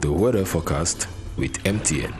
The weather forecast with MTN.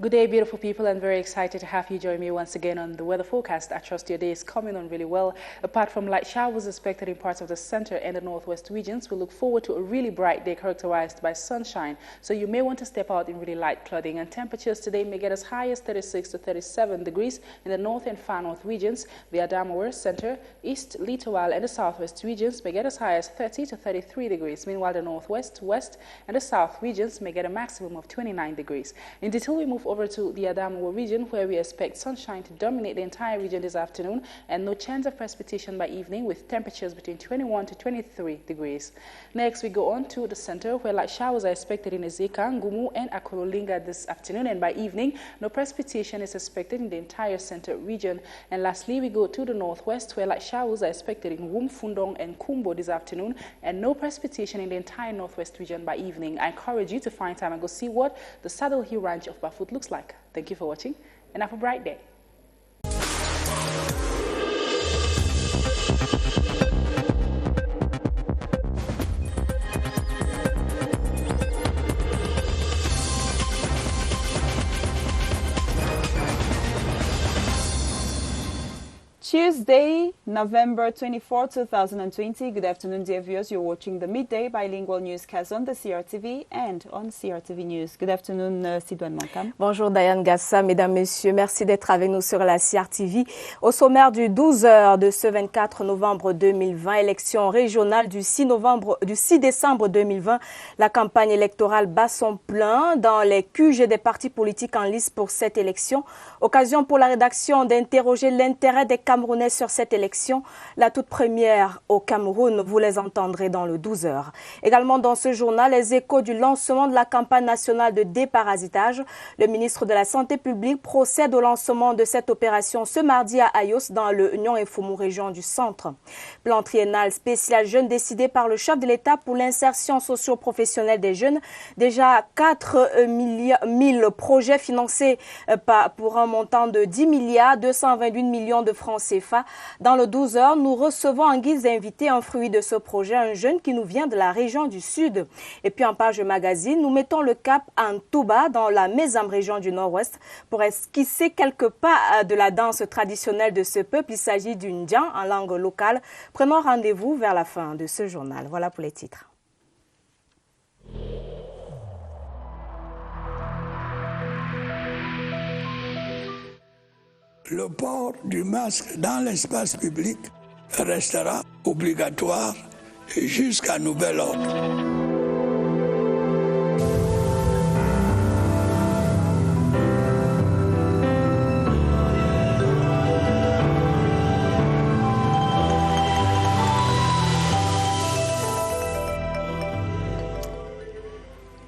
Good day, beautiful people, and very excited to have you join me once again on the weather forecast. I trust your day is coming on really well. Apart from light showers expected in parts of the center and the northwest regions, we look forward to a really bright day characterized by sunshine. So you may want to step out in really light clothing, and temperatures today may get as high as 36 to 37 degrees in the north and far north regions. The Adamawa center, east, littoral, and the southwest regions may get as high as 30 to 33 degrees. Meanwhile, the northwest, west, and the south regions may get a maximum of 29 degrees. In detail, we move over to the Adamawa region, where we expect sunshine to dominate the entire region this afternoon and no chance of precipitation by evening, with temperatures between 21 to 23 degrees. Next, we go on to the center, where light showers are expected in Ezeka, Ngumu, and Akololinga this afternoon, and by evening, no precipitation is expected in the entire center region. And lastly, we go to the northwest, where light showers are expected in Wum, Fundong, and Kumbo this afternoon, and no precipitation in the entire northwest region by evening. I encourage you to find time and go see what the Saddle Hill Ranch of Bafut looks like. Thank you for watching, and have a bright day. Tuesday, November 24, 2020. Good afternoon, dear viewers. You're watching the midday bilingual newscast on the CRTV and on CRTV News. Good afternoon, Sidoine Mankam. Bonjour, Diane Gassa. Mesdames, Messieurs, merci d'être avec nous sur la CRTV. Au sommaire du 12h de ce 24 novembre 2020, élection régionale du 6 décembre 2020, la campagne électorale bat son plein dans les QG des partis politiques en lice pour cette élection. Occasion pour la rédaction d'interroger l'intérêt des Camerounais sur cette élection, la toute première au Cameroun, vous les entendrez dans le 12h. Également dans ce journal, les échos du lancement de la campagne nationale de déparasitage. Le ministre de la Santé publique procède au lancement de cette opération ce mardi à Ayos dans le Nyon et Foumou région du centre. Plan triennal spécial jeunes décidé par le chef de l'État pour l'insertion socio-professionnelle des jeunes. Déjà 4 000 projets financés pour un montant de 10 milliards 228 millions de francs CFA. Dans le 12h, nous recevons en guise d'invité un fruit de ce projet, un jeune qui nous vient de la région du Sud. Et puis en page magazine, nous mettons le cap en Touba, dans la Mézam région du Nord-Ouest, pour esquisser quelques pas de la danse traditionnelle de ce peuple. Il s'agit d'une djan en langue locale. Prenons rendez-vous vers la fin de ce journal. Voilà pour les titres. Le port du masque dans l'espace public restera obligatoire jusqu'à nouvel ordre.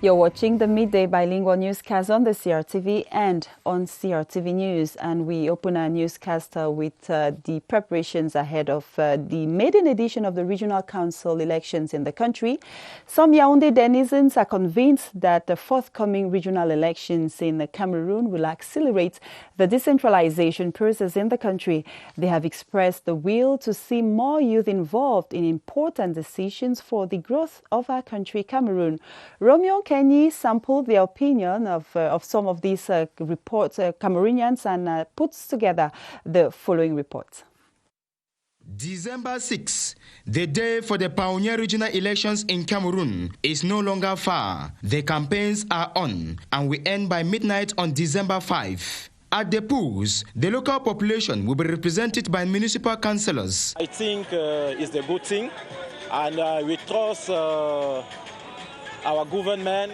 You're watching the midday bilingual newscast on the CRTV and on CRTV News, and we open our newscast with the preparations ahead of the maiden edition of the regional council elections in the country. Some Yaoundé denizens are convinced that the forthcoming regional elections in Cameroon will accelerate the decentralization process in the country. They have expressed the will to see more youth involved in important decisions for the growth of our country, Cameroon. Romeo Kenny sampled the opinion of some of these reports, Cameroonians, and puts together the following report. December 6, the day for the pioneer regional elections in Cameroon, is no longer far. The campaigns are on, and we end by midnight on December 5. At the polls, the local population will be represented by municipal councillors. I think it's a good thing, and we trust our government,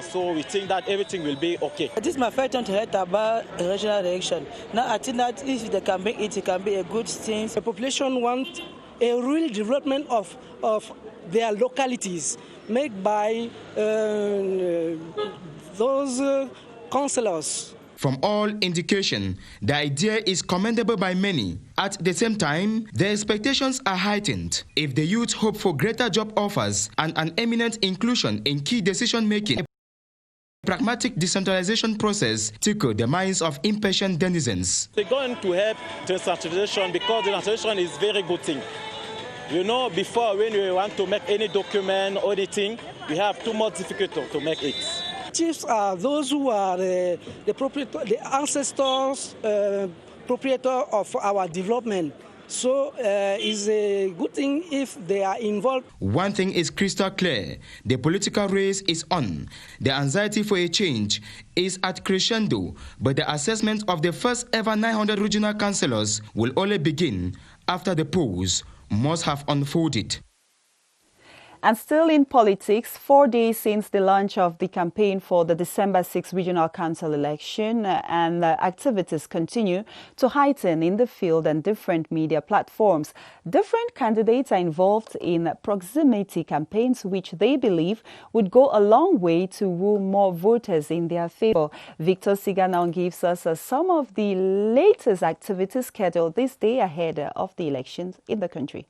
so we think that everything will be okay. This is my first time to hear about a regional election. Now I think that if they can make it can be a good thing. The population wants a real development of their localities made by those councillors. From all indication, the idea is commendable by many. At the same time, the expectations are heightened. If the youth hope for greater job offers and an eminent inclusion in key decision-making, a pragmatic decentralization process tickle the minds of impatient denizens. They're going to help decentralization because decentralization is a very good thing. You know, before when we want to make any document or anything, we have too much difficulty to make it. Chiefs are those who are the ancestors, proprietor of our development. So it's a good thing if they are involved. One thing is crystal clear. The political race is on. The anxiety for a change is at crescendo, but the assessment of the first ever 900 regional councillors will only begin after the polls must have unfolded. And still in politics, 4 days since the launch of the campaign for the December 6 Regional Council election, and activities continue to heighten in the field and different media platforms. Different candidates are involved in proximity campaigns, which they believe would go a long way to woo more voters in their favor. Victor Siganon gives us some of the latest activities scheduled this day ahead of the elections in the country.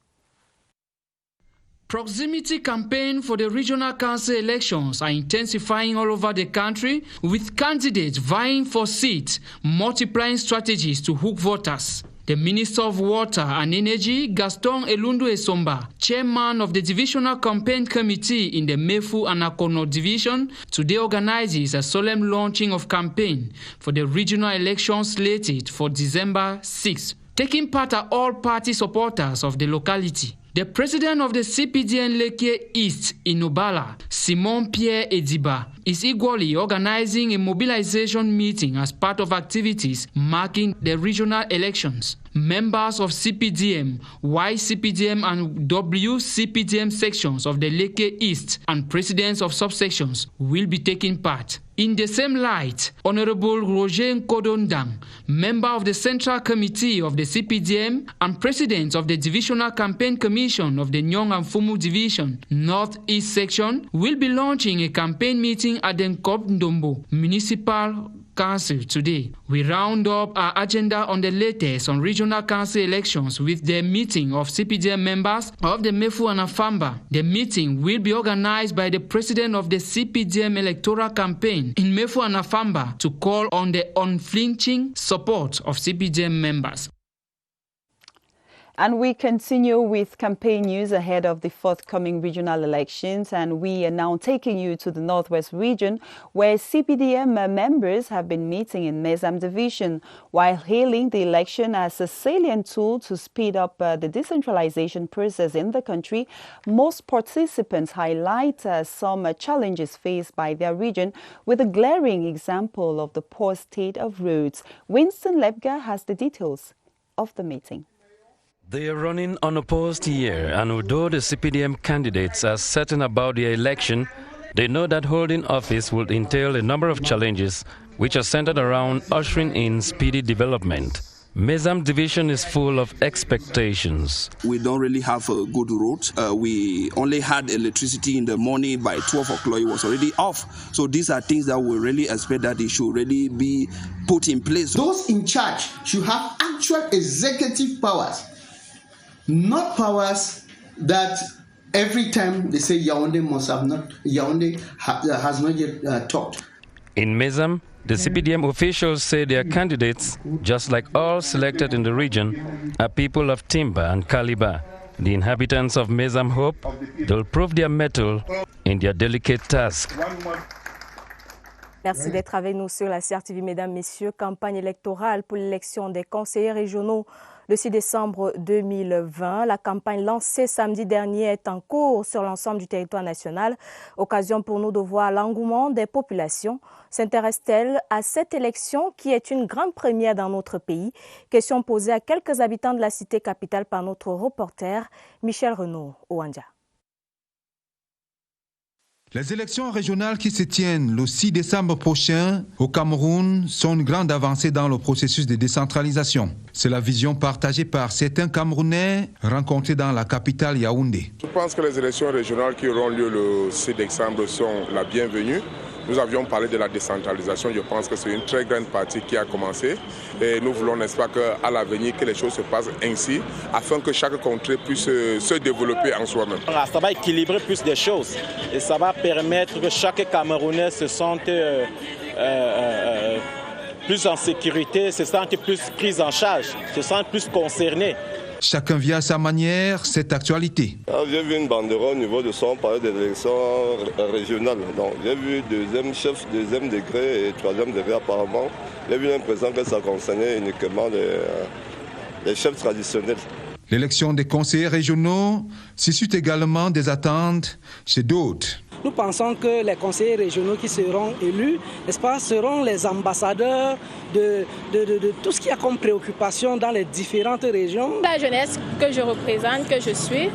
Proximity campaign for the regional council elections are intensifying all over the country, with candidates vying for seats, multiplying strategies to hook voters. The Minister of Water and Energy, Gaston Elundu Esomba, chairman of the Divisional Campaign Committee in the Mefu and Akono Division, today organizes a solemn launching of campaign for the regional elections slated for December 6. Taking part are all party supporters of the locality. The president of the CPDN Leke East in Obala, Simon Pierre Ediba, is equally organizing a mobilization meeting as part of activities marking the regional elections. Members of CPDM, YCPDM and WCPDM sections of the Leke East and presidents of subsections will be taking part. In the same light, Honorable Roger Nkodondang, member of the Central Committee of the CPDM and president of the Divisional Campaign Commission of the Nyong and Fumu Division, Northeast Section, will be launching a campaign meeting at the Nkop Ndombo Municipal Council today. We round up our agenda on the latest on regional council elections with the meeting of CPDM members of the Mefu and Afamba. The meeting will be organized by the president of the CPDM electoral campaign in Mefu and Afamba to call on the unflinching support of CPDM members. And we continue with campaign news ahead of the forthcoming regional elections, and we are now taking you to the Northwest region, where CPDM members have been meeting in Mezam Division. While hailing the election as a salient tool to speed up the decentralization process in the country, most participants highlight some challenges faced by their region, with a glaring example of the poor state of roads. Winston Lepga has the details of the meeting. They are running unopposed here, and although the CPDM candidates are certain about their election, they know that holding office will entail a number of challenges which are centered around ushering in speedy development. Mezam Division is full of expectations. We don't really have a good road. We only had electricity in the morning. By 12 o'clock, it was already off. So these are things that we really expect that they should really be put in place. Those in charge should have actual executive powers, not powers that every time they say Yaoundé must have not, Yaoundé has not yet talked. In Mezam, the CPDM officials say their candidates, just like all selected in the region, are people of timber and caliber. The inhabitants of Mezam hope they'll prove their mettle in their delicate task. Merci d'être avec nous sur la CRTV, mesdames, messieurs. Campagne électorale pour l'élection des conseillers régionaux le 6 décembre 2020. La campagne lancée samedi dernier est en cours sur l'ensemble du territoire national. Occasion pour nous de voir l'engouement des populations. S'intéresse-t-elle à cette élection qui est une grande première dans notre pays? Question posée à quelques habitants de la cité capitale par notre reporter Michel Renaud Ouandja. Les élections régionales qui se tiennent le 6 décembre prochain au Cameroun sont une grande avancée dans le processus de décentralisation. C'est la vision partagée par certains Camerounais rencontrés dans la capitale Yaoundé. Je pense que les élections régionales qui auront lieu le 6 décembre sont la bienvenue. Nous avions parlé de la décentralisation, je pense que c'est une très grande partie qui a commencé et nous voulons, n'est-ce pas, qu'à l'avenir, que les choses se passent ainsi afin que chaque contrée puisse se développer en soi-même. Ça va équilibrer plus des choses et ça va permettre que chaque Camerounais se sente plus en sécurité, se sente plus pris en charge, se sente plus concerné. Chacun vit à sa manière cette actualité. J'ai vu une banderole au niveau de son palais des élections régionales. Donc j'ai vu deuxième chef, deuxième degré et troisième degré apparemment. J'ai eu l'impression que ça concernait uniquement les chefs traditionnels. L'élection des conseillers régionaux suscite également des attentes chez d'autres. Nous pensons que les conseillers régionaux qui seront élus, n'est-ce pas, seront les ambassadeurs de tout ce qu'il y a comme préoccupation dans les différentes régions. La jeunesse que je représente, que je suis,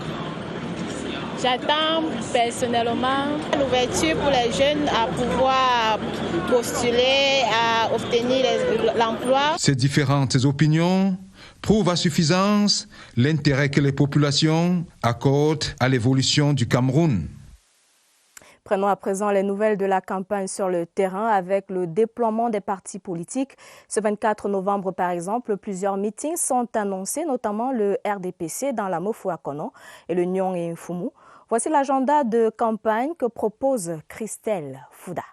j'attends personnellement l'ouverture pour les jeunes à pouvoir postuler, à obtenir l'emploi. Ces différentes opinions prouvent à suffisance l'intérêt que les populations accordent à l'évolution du Cameroun. Prenons à présent les nouvelles de la campagne sur le terrain avec le déploiement des partis politiques. Ce 24 novembre, par exemple, plusieurs meetings sont annoncés, notamment le RDPC dans la Mofouakono et le Nyong et Mfumu. Voici l'agenda de campagne que propose Christelle Fouda.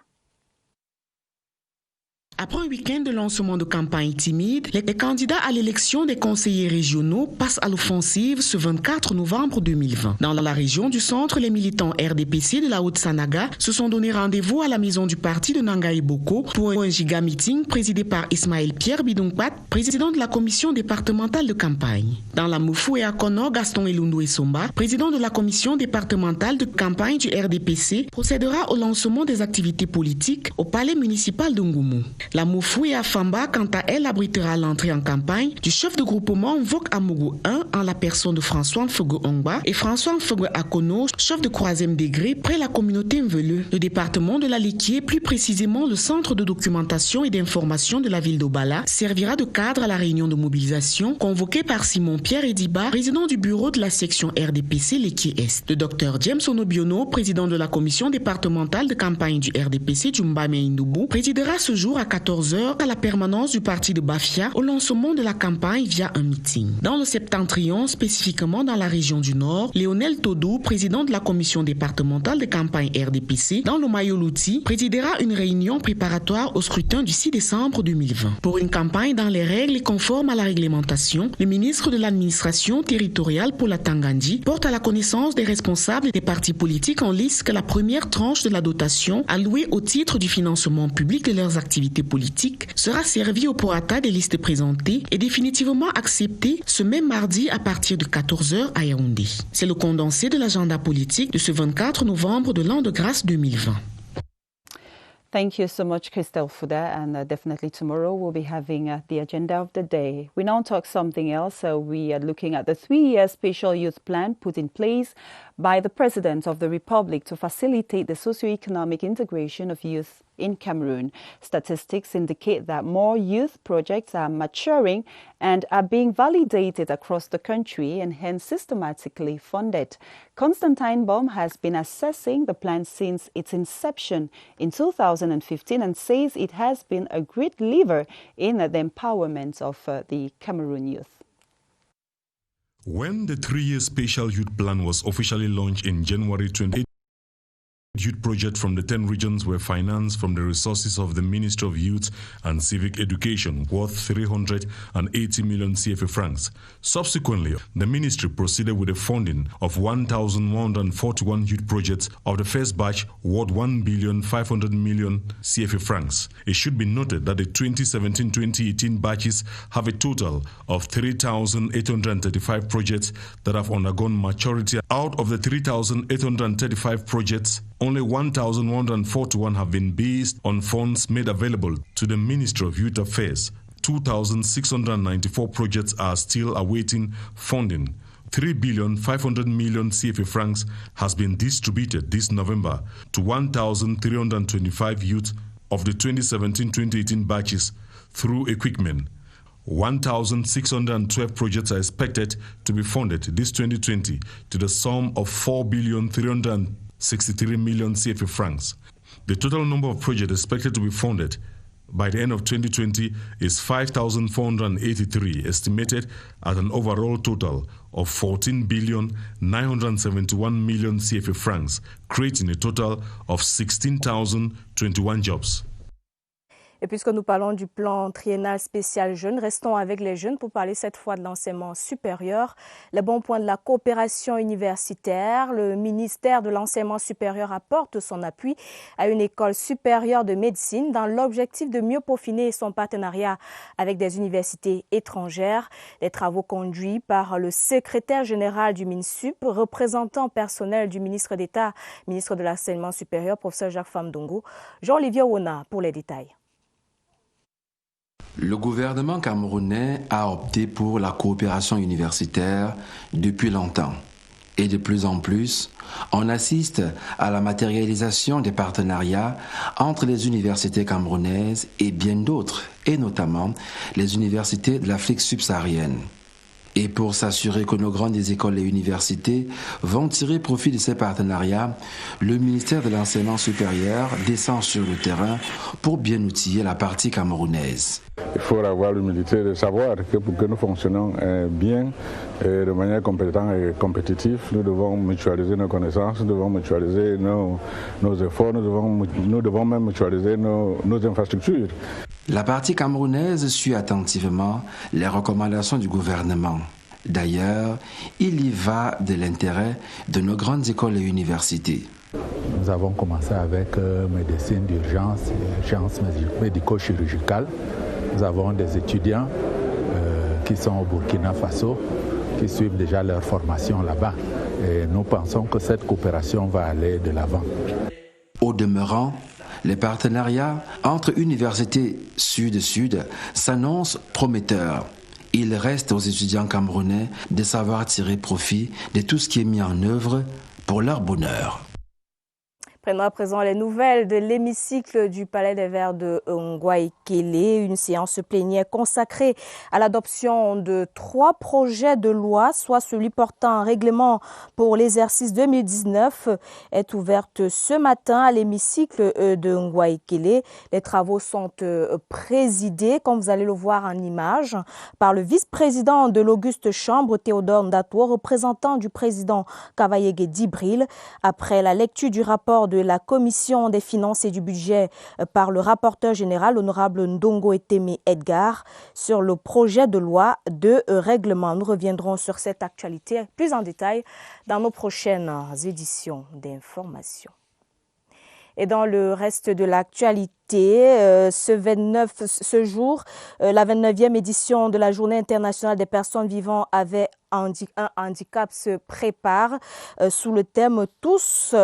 Après un week-end de lancement de campagne timide, les candidats à l'élection des conseillers régionaux passent à l'offensive ce 24 novembre 2020. Dans la région du centre, les militants RDPC de la Haute-Sanaga se sont donné rendez-vous à la maison du parti de Nangaï Boko pour un giga-meeting présidé par Ismaël Pierre Bidongpat, président de la commission départementale de campagne. Dans la Moufou et à Kono, Gaston Elundou Somba, président de la commission départementale de campagne du RDPC, procédera au lancement des activités politiques au palais municipal de Ngoumou. La Moufou et Afamba, quant à elle, abritera l'entrée en campagne du chef de groupement Vok Amogo 1 en la personne de François Mfego Ongba et François Mfego Akono, chef de 3e degré près la communauté Mveleu. Le département de la Liquier, plus précisément le centre de documentation et d'information de la ville d'Obala, servira de cadre à la réunion de mobilisation convoquée par Simon-Pierre Ediba, président du bureau de la section RDPC Liquier-Est. Le docteur James Onobiono, président de la commission départementale de campagne du RDPC Djumbame Indoubou, présidera ce jour à 14h à la permanence du parti de Bafia au lancement de la campagne via un meeting. Dans le septentrion, spécifiquement dans la région du Nord, Léonel Todou, président de la commission départementale de campagne RDPC, dans le Mayo-Louti, présidera une réunion préparatoire au scrutin du 6 décembre 2020. Pour une campagne dans les règles et conforme à la réglementation, le ministre de l'administration territoriale pour la Tangandi porte à la connaissance des responsables des partis politiques en lice que la première tranche de la dotation allouée au titre du financement public de leurs activités politique sera servi au prorata des listes présentées et définitivement accepté ce même mardi à partir de 14h à Yaoundé. C'est le condensé de l'agenda politique de ce 24 novembre de l'an de grâce 2020. Thank you so much, Christelle, for that. And definitely tomorrow we'll be having the agenda of the day. We now talk something else. We are looking at the 3-year special youth plan put in place by the President of the Republic to facilitate the socio-economic integration of youth in Cameroon. Statistics indicate that more youth projects are maturing and are being validated across the country and hence systematically funded. Constantine Baum has been assessing the plan since its inception in 2015 and says it has been a great lever in the empowerment of the Cameroon youth. When the 3-year special youth plan was officially launched in January 2018, youth projects from the 10 regions were financed from the resources of the Ministry of Youth and Civic Education, worth 380 million CFA francs. Subsequently, the ministry proceeded with the funding of 1,141 youth projects of the first batch, worth 1,500 million CFA francs. It should be noted that the 2017-2018 batches have a total of 3,835 projects that have undergone maturity. Out of the 3,835 projects, only 1,141 have been based on funds made available to the Ministry of Youth Affairs. 2,694 projects are still awaiting funding. 3,500 million CFA francs has been distributed this November to 1,325 youth of the 2017-2018 batches through equipment. 1,612 projects are expected to be funded this 2020 to the sum of 4,363 million CFA francs. The total number of projects expected to be funded by the end of 2020 is 5,483, estimated at an overall total of 14,971 million CFA francs, creating a total of 16,021 jobs. Et puisque nous parlons du plan triennal spécial jeunes, restons avec les jeunes pour parler cette fois de l'enseignement supérieur. Les bons points de la coopération universitaire, le ministère de l'enseignement supérieur apporte son appui à une école supérieure de médecine dans l'objectif de mieux peaufiner son partenariat avec des universités étrangères. Les travaux conduits par le secrétaire général du MINSUP, représentant personnel du ministre d'État, ministre de l'enseignement supérieur, professeur Jacques Famdongo. Jean-Olivier Wona pour les détails. Le gouvernement camerounais a opté pour la coopération universitaire depuis longtemps. Et de plus en plus, on assiste à la matérialisation des partenariats entre les universités camerounaises et bien d'autres, et notamment les universités de l'Afrique subsaharienne. Et pour s'assurer que nos grandes écoles et universités vont tirer profit de ces partenariats, le ministère de l'Enseignement supérieur descend sur le terrain pour bien outiller la partie camerounaise. Il faut avoir l'humilité de savoir que pour que nous fonctionnons bien et de manière compétente et compétitive, nous devons mutualiser nos connaissances, nous devons mutualiser nos efforts, nous devons même mutualiser nos infrastructures. La partie camerounaise suit attentivement les recommandations du gouvernement. D'ailleurs, il y va de l'intérêt de nos grandes écoles et universités. Nous avons commencé avec médecine d'urgence, urgence médico-chirurgicale. Nous avons des étudiants qui sont au Burkina Faso, qui suivent déjà leur formation là-bas. Et nous pensons que cette coopération va aller de l'avant. Au demeurant, les partenariats entre universités sud-sud s'annoncent prometteurs. Il reste aux étudiants camerounais de savoir tirer profit de tout ce qui est mis en œuvre pour leur bonheur. Prenons à présent les nouvelles de l'hémicycle du Palais des Verts de Ngwaikele. Une séance plénière consacrée à l'adoption de 3 projets de loi, soit celui portant un règlement pour l'exercice 2019, est ouverte ce matin à l'hémicycle de Ngwaikele. Les travaux sont présidés, comme vous allez le voir en image, par le vice-président de l'Auguste Chambre, Théodore Ndato, représentant du président Kavayege Dibril. Après la lecture du rapport de la Commission des finances et du budget par le rapporteur général, l'honorable Ndongo Eteme Edgar, sur le projet de loi de règlement. Nous reviendrons sur cette actualité plus en détail dans nos prochaines éditions d'information. Et dans le reste de l'actualité, ce jour, la 29e édition de la Journée internationale des personnes vivant avec un handicap se prépare sous le thème « Tous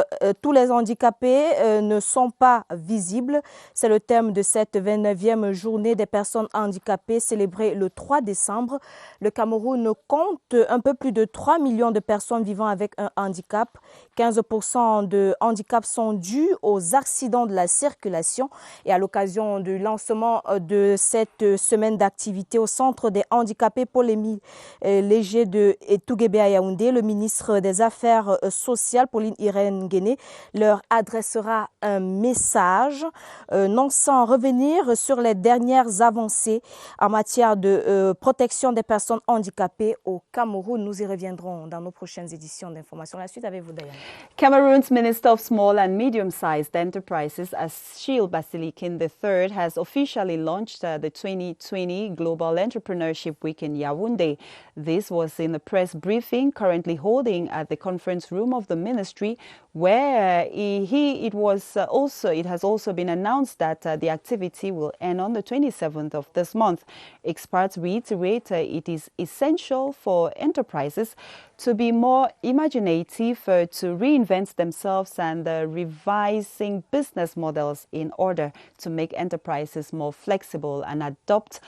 les handicapés ne sont pas visibles ». C'est le thème de cette 29e Journée des personnes handicapées célébrée le 3 décembre. Le Cameroun compte un peu plus de 3 millions de personnes vivant avec un handicap. 15% de handicaps sont dus aux accidents de la circulation. Et à l'occasion du lancement de cette semaine d'activité au Centre des handicapés Paul-Émile Léger de Touguébé à Yaoundé, le ministre des Affaires sociales, Pauline Irène Guéné, leur adressera un message, non sans revenir sur les dernières avancées en matière de protection des personnes handicapées au Cameroun. Nous y reviendrons dans nos prochaines éditions d'information. La suite avec vous, Diane. Cameroon's Minister of Small and Medium-Sized Enterprises, Achille Basilikin III, has officially launched the 2020 Global Entrepreneurship Week in Yaoundé. This was in a press briefing currently holding at the conference room of the ministry, where it has also been announced that the activity will end on the 27th of this month. Experts reiterate it is essential for enterprises to be more imaginative, to reinvent themselves and revising business models in order to make enterprises more flexible and adapt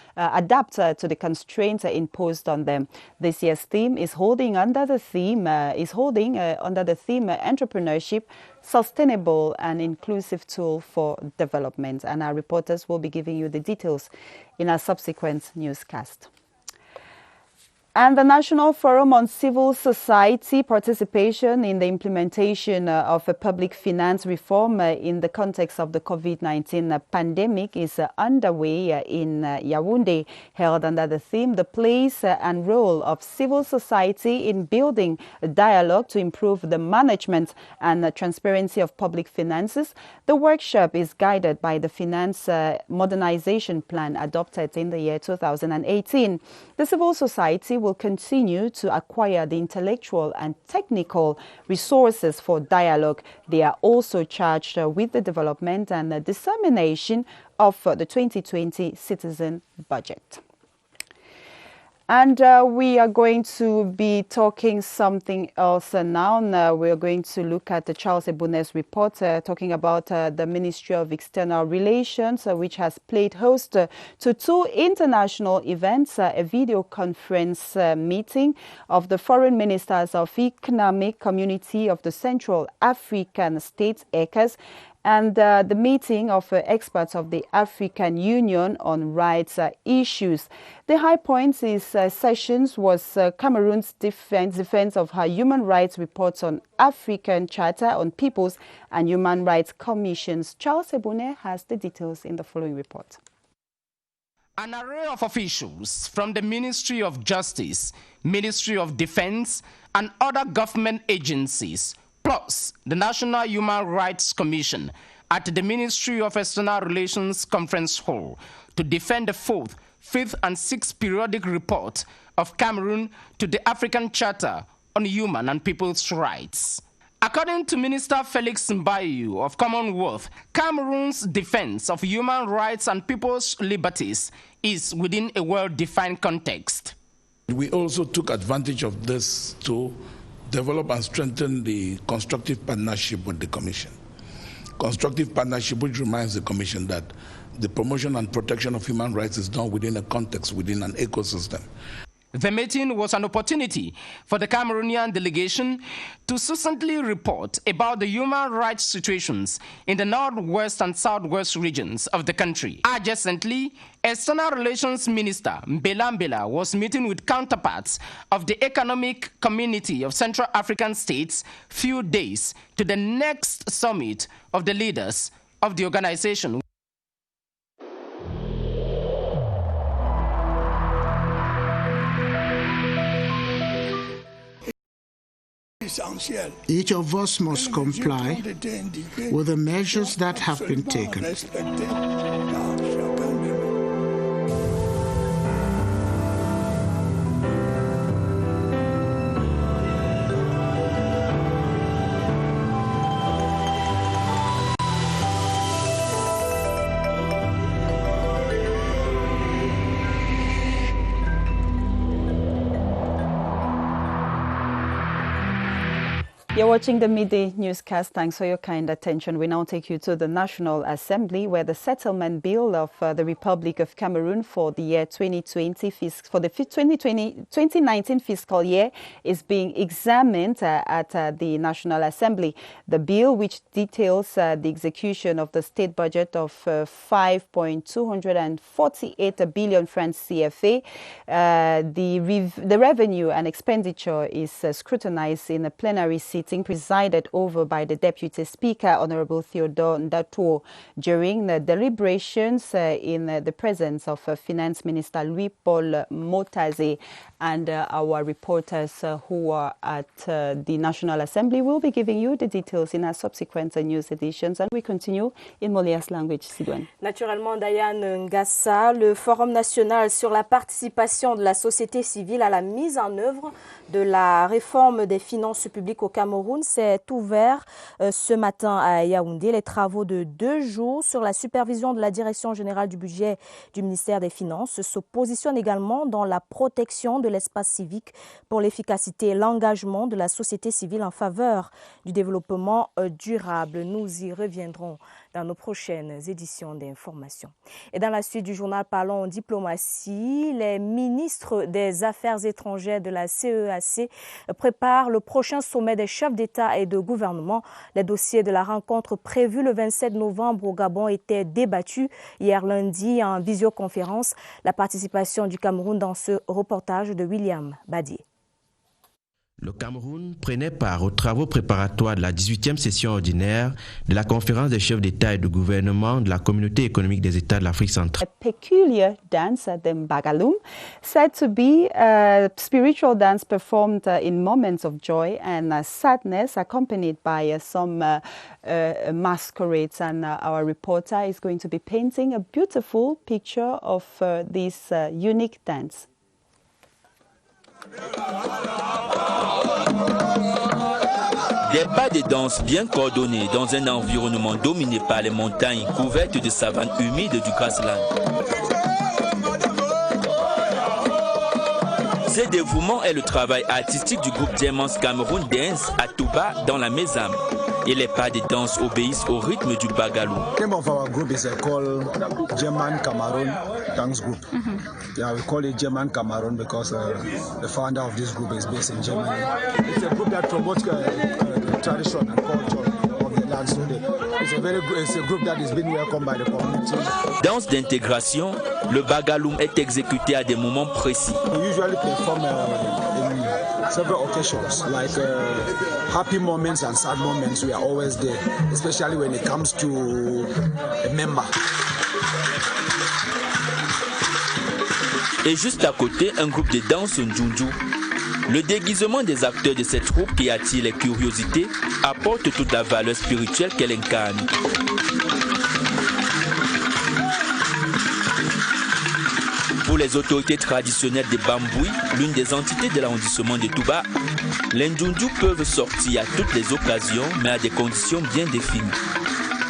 to the constraints imposed on them. This year's theme is holding under the theme entrepreneurship, sustainable and inclusive tool for development. And our reporters will be giving you the details in our subsequent newscast. And the National Forum on Civil Society Participation in the Implementation of a Public Finance Reform in the context of the COVID-19 pandemic is underway in Yaoundé, held under the theme, The Place and Role of Civil Society in Building a Dialogue to Improve the Management and Transparency of Public Finances. The workshop is guided by the Finance Modernization Plan adopted in the year 2018. The civil society will continue to acquire the intellectual and technical resources for dialogue. They are also charged with the development and the dissemination of the 2020 citizen budget. And we are going to be talking something else now. We are going to look at the Charles Eboune's report talking about the Ministry of External Relations, which has played host to two international events, a video conference meeting of the foreign ministers of Economic Community of the Central African States, ECAS, and the meeting of experts of the African Union on rights issues. The high point in sessions was Cameroon's defense of her human rights reports on African Charter on Peoples and Human Rights Commissions. Charles Eboune has the details in the following report. An array of officials from the Ministry of Justice, Ministry of Defense, and other government agencies, plus the National Human Rights Commission at the Ministry of External Relations Conference Hall to defend the 4th, 5th, and 6th periodic report of Cameroon to the African Charter on Human and People's Rights. According to Minister Felix Mbayu of Commonwealth, Cameroon's defense of human rights and people's liberties is within a well-defined context. We also took advantage of this to develop and strengthen the constructive partnership with the Commission. Constructive partnership which reminds the Commission that the promotion and protection of human rights is done within a context, within an ecosystem. The meeting was an opportunity for the Cameroonian delegation to succinctly report about the human rights situations in the northwest and southwest regions of the country. Adjacently, External Relations Minister Mbela was meeting with counterparts of the Economic Community of Central African States few days to the next summit of the leaders of the organization. Each of us must comply with the measures that have been taken. You're watching the midday newscast. Thanks for your kind attention. We now take you to the National Assembly, where the settlement bill of the Republic of Cameroon for the year 2020, for the 2019 fiscal year, is being examined at the National Assembly. The bill, which details the execution of the state budget of 5.248 billion francs CFA, the revenue and expenditure is scrutinized in a plenary sitting presided over by the Deputy Speaker, Honorable Theodore Ndatuo, during the deliberations in the presence of Finance Minister Louis-Paul Motaze. And our reporters who are at the National Assembly will be giving you the details in our subsequent news editions. And we continue in Molière's language, Sidouane. Naturellement, Diane Ngassa, le Forum national sur la participation de la société civile à la mise en œuvre de la réforme des finances publiques au Cameroun s'est ouvert ce matin à Yaoundé. Les travaux de 2 jours sur la supervision de la Direction générale du budget du ministère des Finances se positionnent également dans la protection de l'espace civique pour l'efficacité et l'engagement de la société civile en faveur du développement durable. Nous y reviendrons dans nos prochaines éditions d'information. Et dans la suite du journal Parlons diplomatie, les ministres des Affaires étrangères de la CEAC préparent le prochain sommet des chefs d'État et de gouvernement. Les dossiers de la rencontre prévue le 27 novembre au Gabon étaient débattus hier lundi en visioconférence. La participation du Cameroun dans ce reportage de William Badier. Le Cameroun prenait part aux travaux préparatoires de la 18e session ordinaire de la conférence des chefs d'État et de gouvernement de la Communauté économique des États de l'Afrique centrale. A peculiar dance, the Mbagaloum, said to be a spiritual dance performed in moments of joy and sadness, accompanied by some masquerades. And our reporter is going to be painting a beautiful picture of this unique dance. Des pas de danse bien coordonnés dans un environnement dominé par les montagnes couvertes de savanes humides du grassland. Ce dévouement est le travail artistique du groupe Diamants Cameroun Dance à Touba dans la Mézam. Et les pas de danse obéissent au rythme du bagalou. The name of our group is called German Cameroon Dance Group. Yeah, we call it German Cameroon because the founder of this group is based in Germany. It's a group that promotes the tradition and culture of the land. So it's a group that is being welcomed by the community. Danse d'intégration, le bagaloum est exécuté à des moments précis. We usually perform in several occasions, like happy moments and sad moments. We are always there, especially when it comes to a member. Et juste à côté, un groupe de danse Njunju. Le déguisement des acteurs de cette troupe qui attire les curiosités apporte toute la valeur spirituelle qu'elle incarne. Pour les autorités traditionnelles des Bambouis, l'une des entités de l'arrondissement de Touba, les Njunju peuvent sortir à toutes les occasions, mais à des conditions bien définies.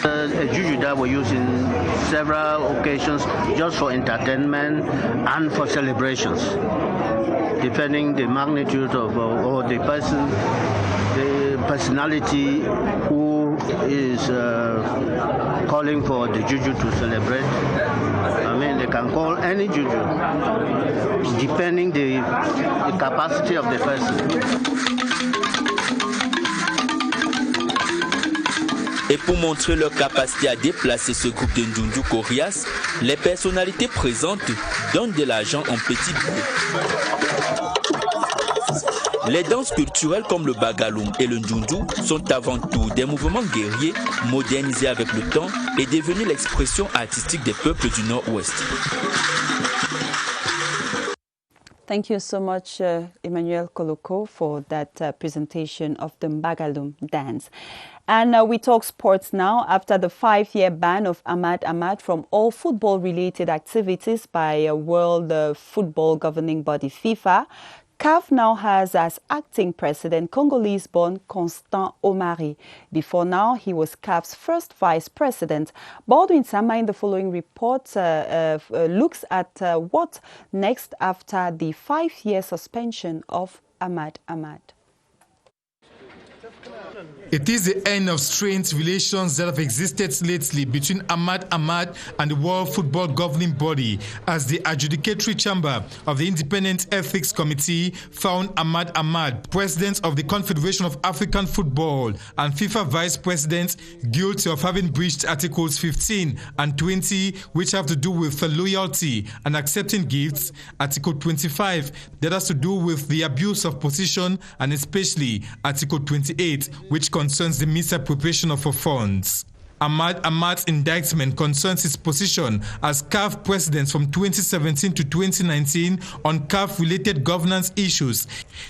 A juju that we use in several occasions just for entertainment and for celebrations, depending the magnitude of or the person, the personality who is calling for the juju to celebrate. I mean, they can call any juju, depending the capacity of the person. Et pour montrer leur capacité à déplacer ce groupe de Njunju coriaces, les personnalités présentes donnent de l'argent en petits billets. Les danses culturelles comme le bagaloum et le Njunju sont avant tout des mouvements guerriers modernisés avec le temps et devenus l'expression artistique des peuples du Nord-Ouest. Thank you so much, Emmanuel Koloko, for that presentation of the Mbagaloum dance. And we talk sports now. After the 5-year ban of Ahmad Ahmad from all football-related activities by a World Football Governing Body FIFA, CAF now has as acting president Congolese-born Constant Omari. Before now, he was CAF's first vice president. Baldwin Sama in the following report looks at what next after the 5-year suspension of Ahmad Ahmad. It is the end of strained relations that have existed lately between Ahmad Ahmad and the World Football Governing Body, as the adjudicatory chamber of the Independent Ethics Committee found Ahmad Ahmad, president of the Confederation of African Football and FIFA vice president, guilty of having breached Articles 15 and 20, which have to do with loyalty and accepting gifts, Article 25, that has to do with the abuse of position, and especially Article 28, which concerns the misappropriation of funds. Ahmad Ahmad's indictment concerns his position as CAF president from 2017 to 2019 on CAF-related governance issues.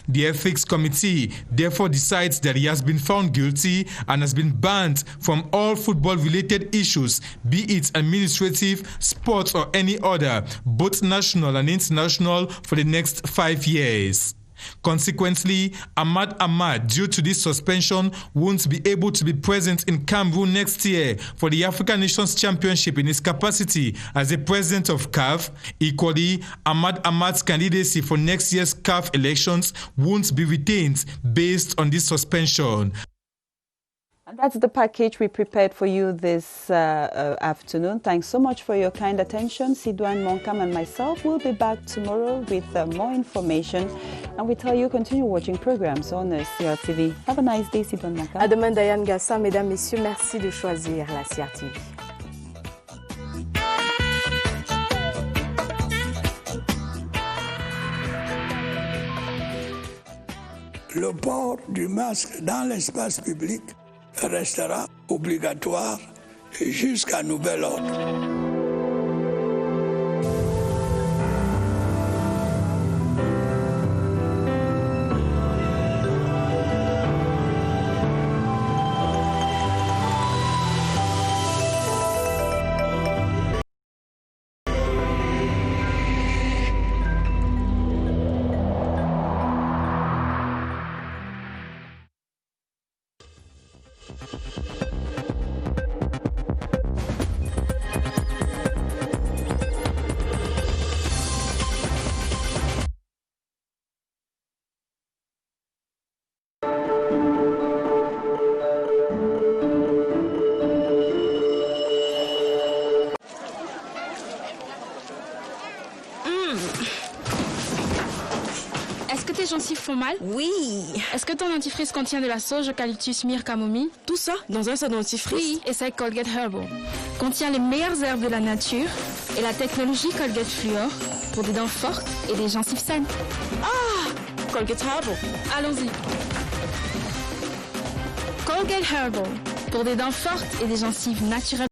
The Ethics Committee therefore decides that he has been found guilty and has been banned from all football-related issues, be it administrative, sports, or any other, both national and international, for the next 5 years. Consequently, Ahmad Ahmad, due to this suspension, won't be able to be present in Cameroon next year for the African Nations Championship in his capacity as the president of CAF. Equally, Ahmad Ahmad's candidacy for next year's CAF elections won't be retained based on this suspension. And that's the package we prepared for you this afternoon. Thanks so much for your kind attention. Sidouane Monkam and myself will be back tomorrow with more information. And we tell you, continue watching programs on CRTV. Have a nice day, Sidouane Monkam. À demain, Diane Gassin. Mesdames, Messieurs, merci de choisir la CRTV. Le port du masque dans l'espace public restera obligatoire jusqu'à nouvel ordre. Est-ce que tes gencives font mal? Oui. Est-ce que ton dentifrice contient de la sauge, eucalyptus, myrrhe, camomille? Tout ça dans un seul dentifrice? Oui. Essaye Colgate Herbal. Contient les meilleures herbes de la nature et la technologie Colgate Fluor pour des dents fortes et des gencives saines. Ah! Colgate Herbal. Allons-y. Colgate Herbal pour des dents fortes et des gencives naturelles.